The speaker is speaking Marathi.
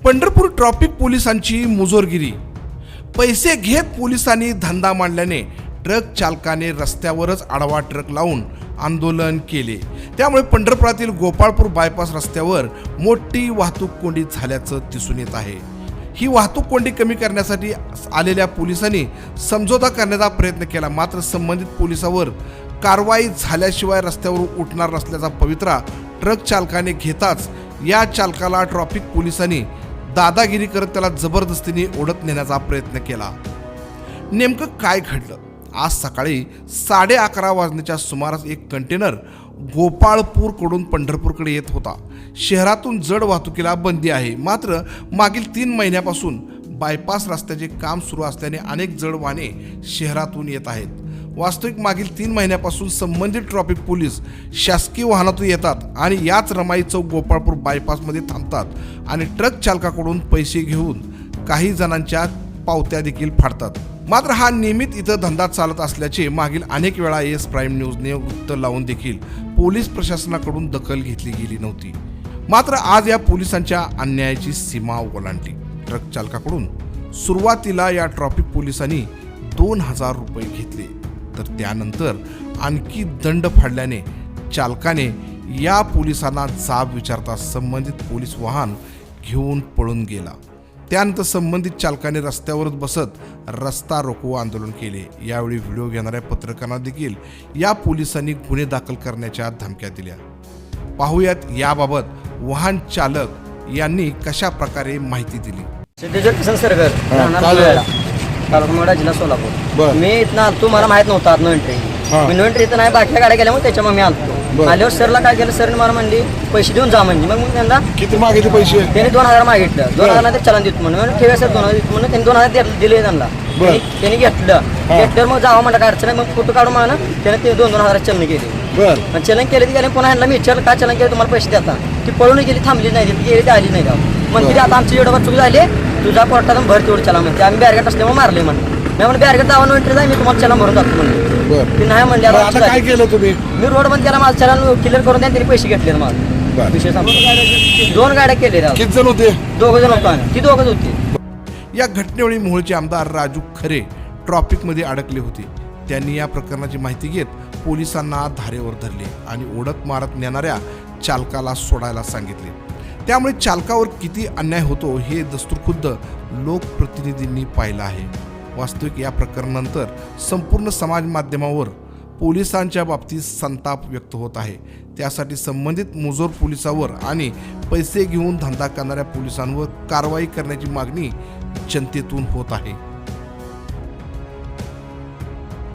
पंढरपूर ट्रॅफिक पोलिसांची मुजोरगिरी। पैसे घेत पोलिसांनी धंदा मांडल्याने ट्रक चालकाने रस्त्यावरच आडवा ट्रक लावून आंदोलन केले। त्यामुळे पंढरपुरातील गोपाळपूर बायपास रस्त्यावर मोठी वाहतूक कोंडी झाल्याचं दिसून येत आहे। ही वाहतूक कोंडी कमी करण्यासाठी आलेल्या पोलिसांनी समझोता करण्याचा प्रयत्न केला, मात्र संबंधित पोलिसांवर कारवाई झाल्याशिवाय रस्त्यावर उठणार नसल्याचा पवित्रा ट्रक चालकाने घेताच या चालकाला ट्रॅफिक पोलिसांनी दादागिरी करत त्याला जबरदस्तीने ओढत नेण्याचा प्रयत्न केला। नेमकं काय घडलं? आज सकाळी 11:30 वाजण्याच्या सुमारास एक कंटेनर गोपाळपूरकडून पंढरपूरकडे येत होता। शहरातून जड वाहतुकीला बंदी आहे, मात्र मागील 3 महिन्यापासून बायपास रस्त्याचे काम सुरू असल्याने अनेक जड वाहने शहरातून येत आहेत। वास्तविक मागील 3 महिन्यापासून संबंधित ट्रॅफिक पोलीस शासकीय वाहनातून येतात आणि याच रमाई चौक गोपाळपूर बायपासमध्ये थांबतात आणि ट्रक चालकाकडून पैसे घेऊन काही जणांच्या पावत्या देखील फाडतात। मात्र हा नियमित इथं धंदा चालत असल्याचे मागील अनेक वेळा एस प्राईम न्यूजने वृत्त लावून देखील पोलीस प्रशासनाकडून दखल घेतली गेली नव्हती। मात्र आज या पोलिसांच्या अन्यायाची सीमा ओलांडली। ट्रक चालकाकडून सुरुवातीला या ट्रॅफिक पोलिसांनी 2000 रुपये घेतले, तर त्यानंतर आणखी दंड फाडल्याने चालकाने या पोलिसांना जाब विचारता संबंधित पोलीस वाहन घेऊन पळून गेला। त्यानंतर संबंधित चालकाने रस्त्यावरच बसत रस्ता रोको आंदोलन केले। यावेळी व्हिडिओ घेणाऱ्या पत्रकारांना देखील या पोलिसांनी गुन्हे दाखल करण्याच्या धमक्या दिल्या। पाहुयात याबाबत वाहन चालक यांनी कशा प्रकारे माहिती दिली। सिद्धेश्वर किसन सरगर, तालुका जिल्हा सोलापूर। मी इथं आलतो, मला माहित नव्हतं आत नो एंट्री। मी नो एंट्री इथं नाही, बाटल्या गाड्या गेल्यामुळे त्याच्यामुळे मी आलतो। आल्यावर सरला काय केलं, सरने मला म्हणली पैसे देऊन जा म्हणजे। मग त्यांना किती मागितले पैसे? त्यांनी 2000 मागितलं। 2000 नंतर चलन देतो म्हणून ठेवा सर 2000 देतो म्हणून त्यांनी 2000 दिले त्यांना। त्यांनी घेतलं मग जावं म्हणलं काय अडचण, मग फोटो काढून मला त्याने ते 2,000 चलन केले। चलन केले ती गेले, पुन्हा ह्यांना मी विचारलं काय चलन केलं तुम्हाला पैसे देता? ती पळून गेली, थांबली नाही, ती गेली, ती आली नाही गाव। म्हणते आता आमची एवढं चूक झाली, तुझा कोर्टातून भर तेवढं चला म्हणते। आम्ही बॅरगेट असल्यामुळे मारले म्हणलं। मी म्हणलं बॅरगेट जावा नो एंट्री जाय, मी तुम्हाला चलन भरून जातो म्हणलं। ती नाही म्हणले। आता काय केलं तुम्ही? मी रोड बंद केला, माझं चलन क्लिअर करून द्या, त्यांनी पैसे घेतले माझं। विषय 2 गाड्या केलेल्या। किती जण होते? 2 जण होतो आम्ही, ती 2च होती। या घटनेवेळी मोहोळचे आमदार राजू खरे ट्रॅफिकमध्ये अडकले होते। त्यांनी या प्रकरणाची माहिती घेत पोलिसांना धारेवर धरले आणि ओढत मारत नेणाऱ्या चालकाला सोडायला सांगितले। त्यामुळे चालकावर किती अन्याय होतो हे दस्तूरखुद्द लोकप्रतिनिधींनी पाहिलं आहे। वास्तविक या प्रकरणानंतर संपूर्ण समाज माध्यमावर पोलिसांच्या बाबतीत संताप व्यक्त होत आहे। त्यासाठी संबंधित मुजोर पोलिसांवर आणि पैसे घेऊन धंदा करणाऱ्या पोलिसांवर कारवाई करण्याची मागणी जनतेतून होत आहे।